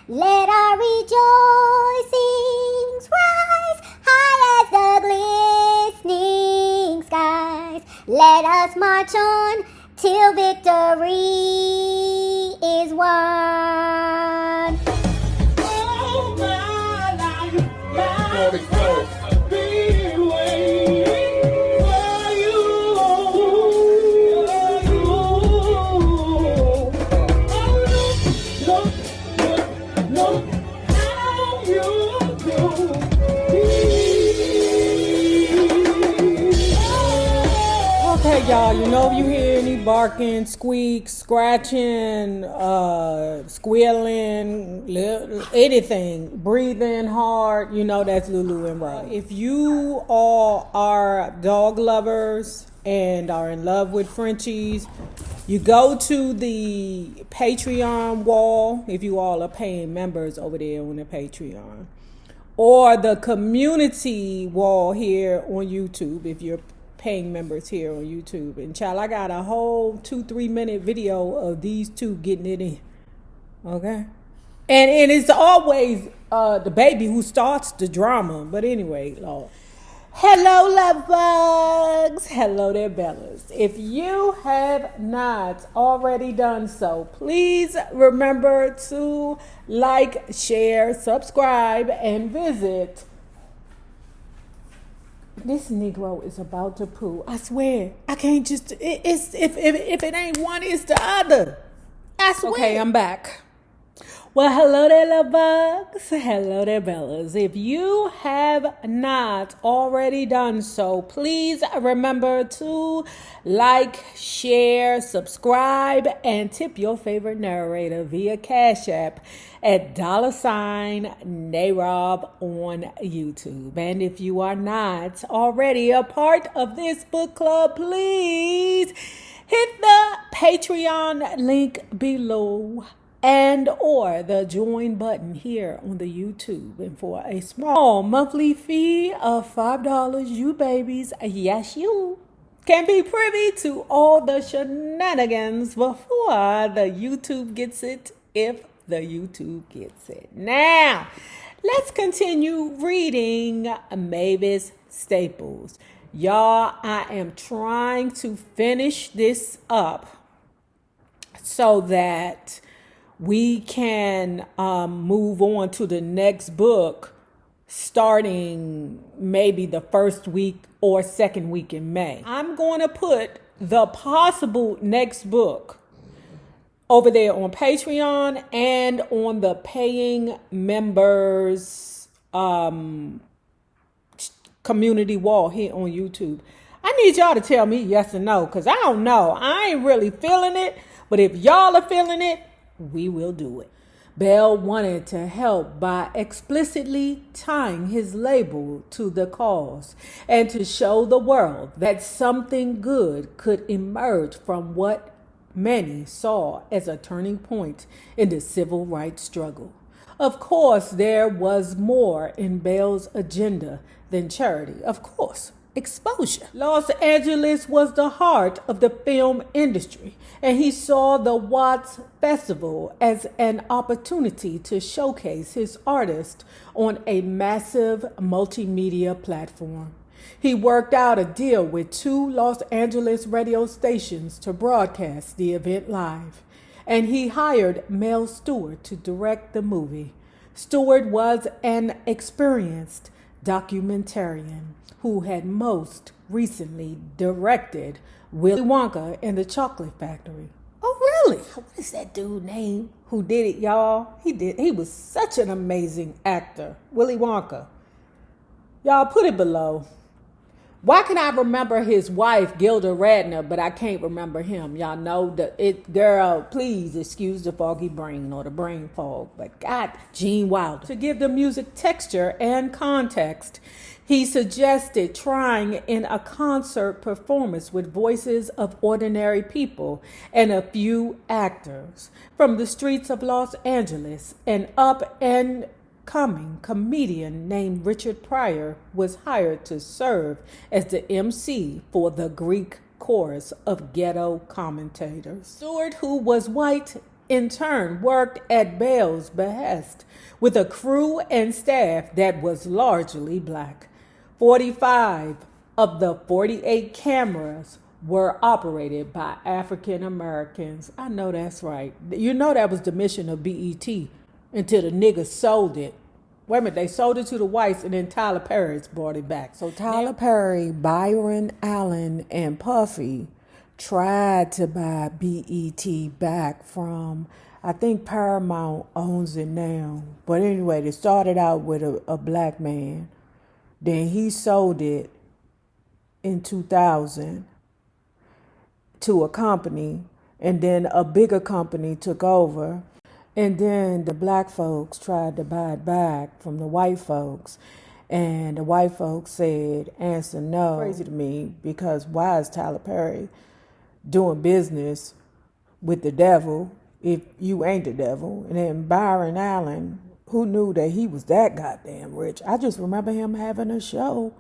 Let our rejoicings rise high as the glistening skies. Let us march on till victory is won. All my life, I've been waiting for you. Look how you do. Okay, y'all, you know if you hear any barking, squeaks, scratching, squealing, anything, breathing hard, you know that's Lulu and Ro. If you all are dog lovers and are in love with Frenchies, you go to the Patreon wall, if you all are paying members over there on the Patreon, or the community wall here on YouTube if you're paying members here on YouTube. And child, I got a whole 2-3 minute video of these two getting it in. Okay? And it's always the baby who starts the drama. But anyway, Lord. Hello, love bugs. Hello there, Bellas. If you have not already done so, please remember to like, share, subscribe, and visit. This Negro is about to poo. I swear. I can't just. It's if it ain't one, it's the other. I swear. Okay, I'm back. Well, hello there, love bugs. Hello there, Bellas. If you have not already done so, please remember to like, share, subscribe, and tip your favorite narrator via Cash App at $NAROB on YouTube. And if you are not already a part of this book club, please hit the Patreon link below and or the join button here on the YouTube. And for a small monthly fee of $5, you babies, yes you, can be privy to all the shenanigans before the YouTube gets it, if the YouTube gets it. Now, let's continue reading Mavis Staples. Y'all, I am trying to finish this up so that we can move on to the next book starting maybe the first week or second week in May. I'm going to put the possible next book over there on Patreon and on the paying members community wall here on YouTube. I need y'all to tell me yes or no, because I don't know. I ain't really feeling it, but if y'all are feeling it, we will do it. Bell wanted to help by explicitly tying his label to the cause and to show the world that something good could emerge from what many saw as a turning point in the civil rights struggle. Of course, there was more in Bell's agenda than charity. Of course, exposure. Los Angeles was the heart of the film industry, and he saw the Watts Festival as an opportunity to showcase his artist on a massive multimedia platform. He worked out a deal with 2 Los Angeles radio stations to broadcast the event live, and he hired Mel Stuart to direct the movie. Stuart was an experienced documentarian who had most recently directed Willy Wonka and the Chocolate Factory. Oh, really? What is that dude's name who did it, y'all? He was such an amazing actor. Willy Wonka. Y'all, put it below. Why can I remember his wife, Gilda Radner, but I can't remember him? Y'all know girl, please excuse the foggy brain or the brain fog, but God, Gene Wilder. To give the music texture and context, he suggested trying in a concert performance with voices of ordinary people and a few actors. From the streets of Los Angeles, an up-and-coming comedian named Richard Pryor was hired to serve as the MC for the Greek chorus of ghetto commentators. Stuart, who was white, in turn, worked at Bell's behest with a crew and staff that was largely black. 45 of the 48 cameras were operated by African Americans. I know that's right. You know that was the mission of BET until the niggas sold it. Wait a minute, they sold it to the whites and then Tyler Perry's brought it back. So Tyler Perry, Byron Allen, and Puffy tried to buy BET back from, I think Paramount owns it now. But anyway, they started out with a black man. Then he sold it in 2000 to a company, and then a bigger company took over. And then the black folks tried to buy it back from the white folks. And the white folks said, answer no. Crazy to me, because why is Tyler Perry doing business with the devil if you ain't the devil? And then Byron Allen, who knew that he was that goddamn rich? I just remember him having a show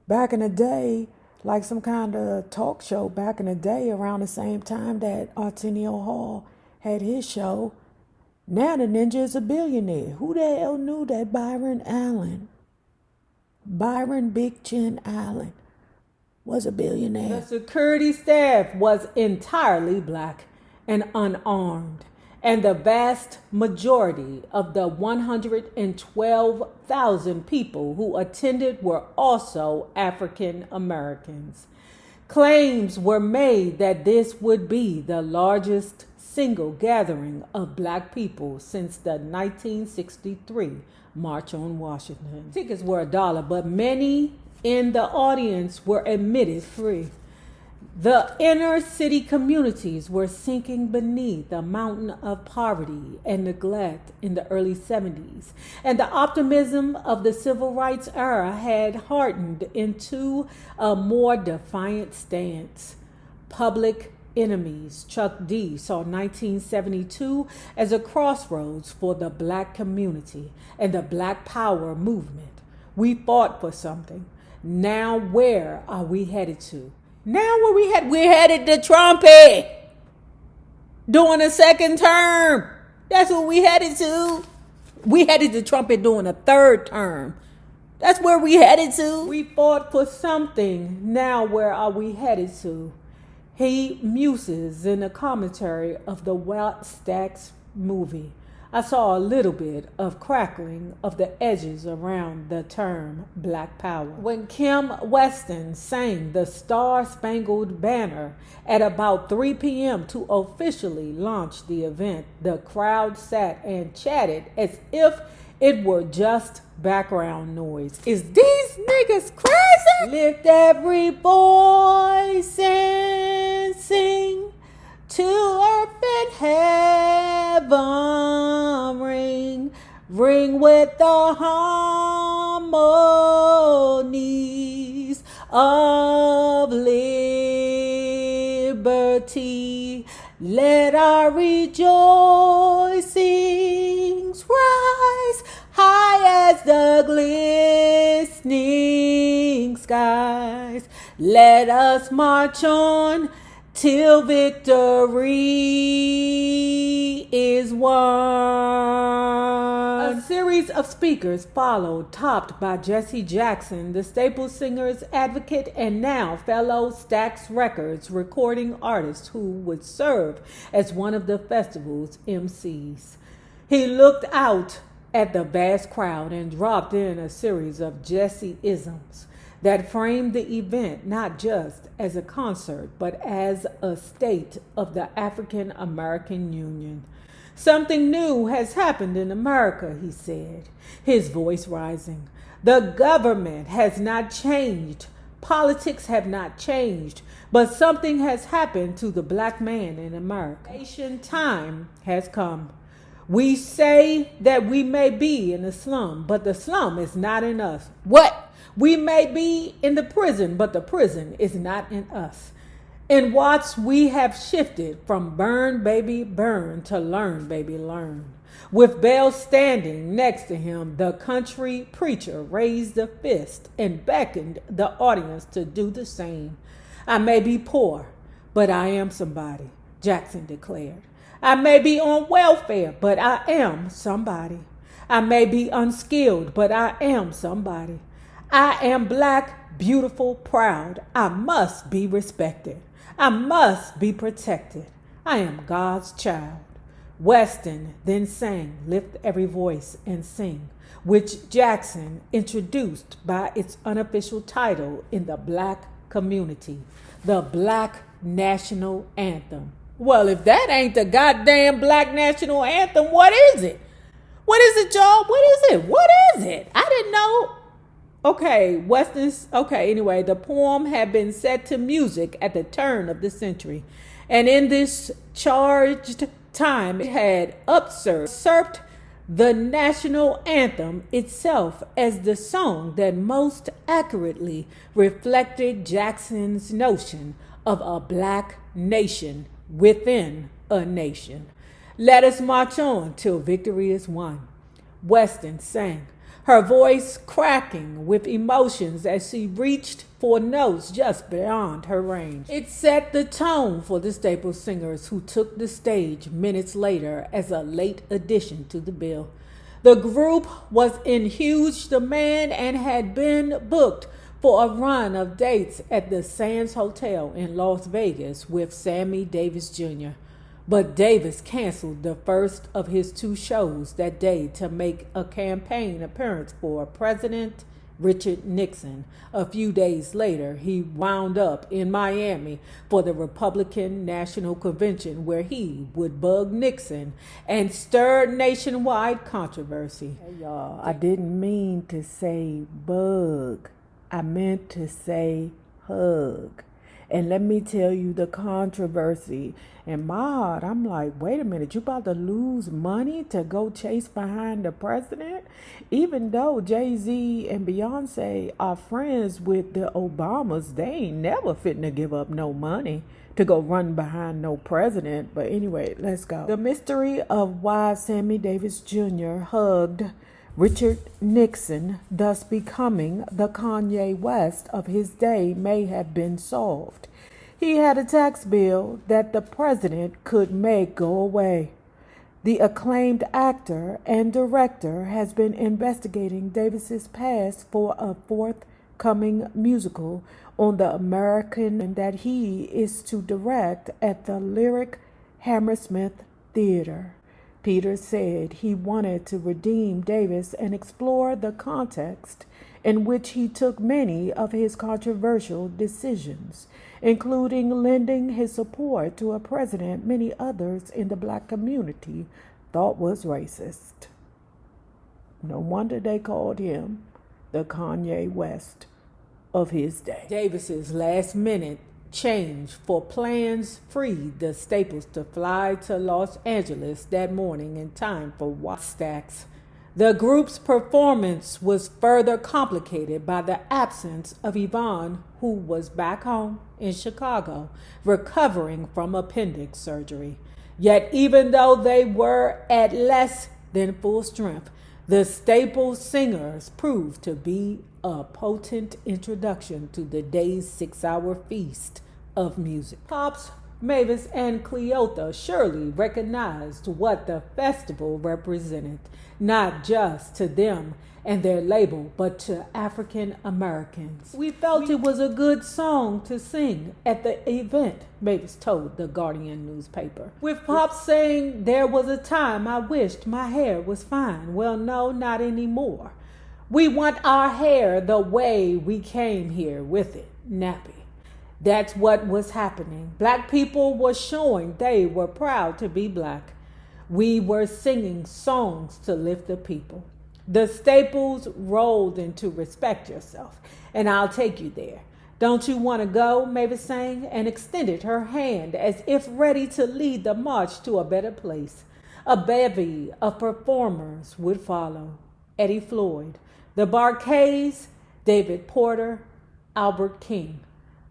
back in the day, like some kind of talk show back in the day around the same time that Arsenio Hall had his show. Now the ninja is a billionaire. Who the hell knew that Byron Big Chin Allen, was a billionaire? The security staff was entirely black and unarmed, and the vast majority of the 112,000 people who attended were also African Americans. Claims were made that this would be the largest single gathering of black people since the 1963 March on Washington. Tickets were $1, but many in the audience were admitted free. The inner city communities were sinking beneath a mountain of poverty and neglect in the early 70s, and the optimism of the civil rights era had hardened into a more defiant stance. Public Enemies, Chuck D, saw 1972 as a crossroads for the black community and the Black Power movement. We fought for something. Now where are we headed to? Now where we're headed to Trumpy doing a second term. That's what we headed to. We headed to Trumpy doing a third term. That's where we headed to. We fought for something. Now where are we headed to? He muses in the commentary of the WattStax movie. I saw a little bit of crackling of the edges around the term Black Power. When Kim Weston sang the Star-Spangled Banner at about 3 p.m. to officially launch the event, the crowd sat and chatted as if it were just background noise. Is these niggas crazy? Lift every voice and sing till earth and heaven ring with the harmonies of liberty. Let our rejoicings rise high as the glistening skies. Let us march on till victory is won. A series of speakers followed, topped by Jesse Jackson, the Staple Singers advocate and now fellow Stax Records recording artist who would serve as one of the festival's MCs. He looked out at the vast crowd and dropped in a series of Jesse-isms that framed the event not just as a concert, but as a state of the African American Union. Something new has happened in America, he said, his voice rising. The government has not changed. Politics have not changed, but something has happened to the black man in America. Nation time has come. We say that we may be in the slum, but the slum is not in us. What? We may be in the prison, but the prison is not in us. In Watts, we have shifted from burn, baby, burn to learn, baby, learn. With Bell standing next to him, the country preacher raised a fist and beckoned the audience to do the same. I may be poor, but I am somebody, Jackson declared. I may be on welfare, but I am somebody. I may be unskilled, but I am somebody. I am black, beautiful, proud. I must be respected. I must be protected. I am God's child. Weston then sang Lift Every Voice and Sing, which Jackson introduced by its unofficial title in the black community, the Black National Anthem. Well, if that ain't the goddamn Black National Anthem, what is it? What is it, y'all? What is it? What is it? I didn't know. Anyway, the poem had been set to music at the turn of the century. And in this charged time, it had usurped the national anthem itself as the song that most accurately reflected Jackson's notion of a black nation within a nation. Let us march on till victory is won, Weston sang, her voice cracking with emotions as she reached for notes just beyond her range. It set the tone for the Staples singers who took the stage minutes later as a late addition to the bill. The group was in huge demand and had been booked for a run of dates at the Sands Hotel in Las Vegas with Sammy Davis Jr. But Davis canceled the first of his two shows that day to make a campaign appearance for President Richard Nixon. A few days later, he wound up in Miami for the Republican National Convention where he would bug Nixon and stir nationwide controversy. Hey, y'all, I didn't mean to say bug. I meant to say hug. And let me tell you the controversy. In my heart, I'm like, wait a minute, you about to lose money to go chase behind the president? Even though Jay-Z and Beyonce are friends with the Obamas, they ain't never fitting to give up no money to go run behind no president. But anyway, let's go. The mystery of why Sammy Davis Jr. hugged Richard Nixon, thus becoming the Kanye West of his day, may have been solved. He had a tax bill that the president could make go away. The acclaimed actor and director has been investigating Davis's past for a forthcoming musical on the American that he is to direct at the Lyric Hammersmith Theater. Peter said he wanted to redeem Davis and explore the context in which he took many of his controversial decisions, including lending his support to a president many others in the black community thought was racist. No wonder they called him the Kanye West of his day. Davis's last minute change for plans freed the Staples to fly to Los Angeles that morning in time for WattStax. The group's performance was further complicated by the absence of Yvonne, who was back home in Chicago, recovering from appendix surgery. Yet even though they were at less than full strength, the Staples singers proved to be a potent introduction to the day's 6-hour feast of music. Pops, Mavis, and Cleotha surely recognized what the festival represented, not just to them and their label, but to African Americans. We felt it was a good song to sing at the event, Mavis told the Guardian newspaper. With Pops saying there was a time I wished my hair was fine. Well, no, not anymore. We want our hair the way we came here with it, nappy. That's what was happening. Black people were showing they were proud to be black. We were singing songs to lift the people. The Staples rolled into Respect Yourself, and I'll take you there. Don't you want to go? Mavis sang, and extended her hand as if ready to lead the march to a better place. A bevy of performers would follow. Eddie Floyd, the Barkays, David Porter, Albert King,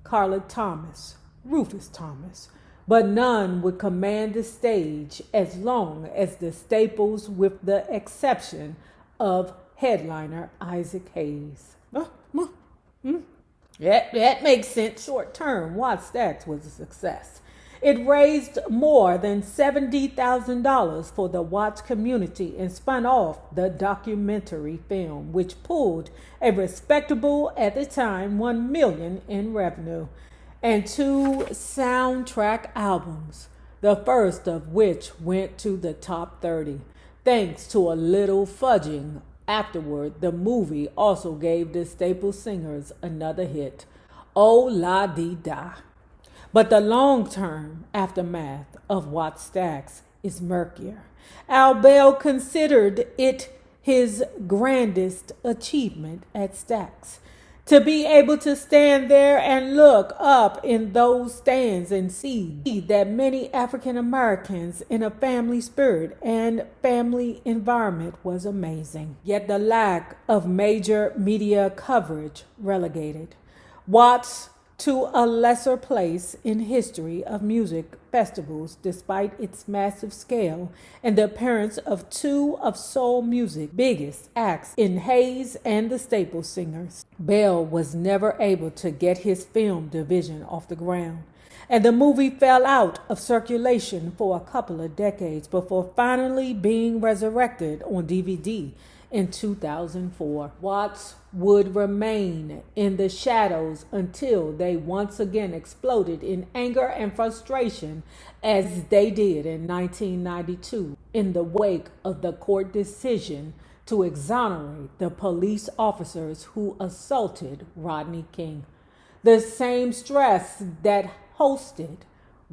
Carla Thomas, Rufus Thomas, but none would command the stage as long as the Staples, with the exception of headliner Isaac Hayes. That makes sense. Short term, WattStax was a success. It raised more than $70,000 for the Watts community and spun off the documentary film, which pulled a respectable, at the time, $1 million in revenue, and 2 soundtrack albums, the first of which went to the top 30. Thanks to a little fudging afterward, the movie also gave the Staple Singers another hit, Oh La Dee Da. But the long-term aftermath of WattStax is murkier. Al Bell considered it his grandest achievement at Stax. To be able to stand there and look up in those stands and see that many African Americans in a family spirit and family environment was amazing. Yet the lack of major media coverage relegated Watts to a lesser place in history of music festivals, despite its massive scale and the appearance of 2 of soul music's biggest acts in Hayes and the Staple Singers. Bell was never able to get his film division off the ground, and the movie fell out of circulation for a couple of decades before finally being resurrected on DVD in 2004. Watts would remain in the shadows until they once again exploded in anger and frustration, as they did in 1992 in the wake of the court decision to exonerate the police officers who assaulted Rodney King. The same stress that hosted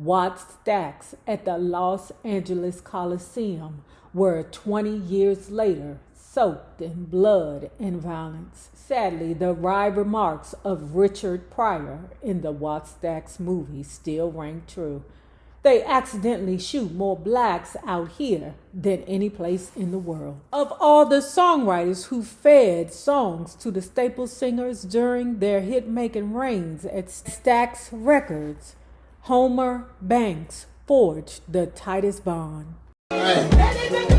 WattStax at the Los Angeles Coliseum were 20 years later soaked in blood and violence. Sadly, the wry remarks of Richard Pryor in the WattStax movie still ring true. They accidentally shoot more blacks out here than any place in the world. Of all the songwriters who fed songs to the Staple Singers during their hit-making reigns at Stax Records, Homer Banks forged the tightest bond. Hey.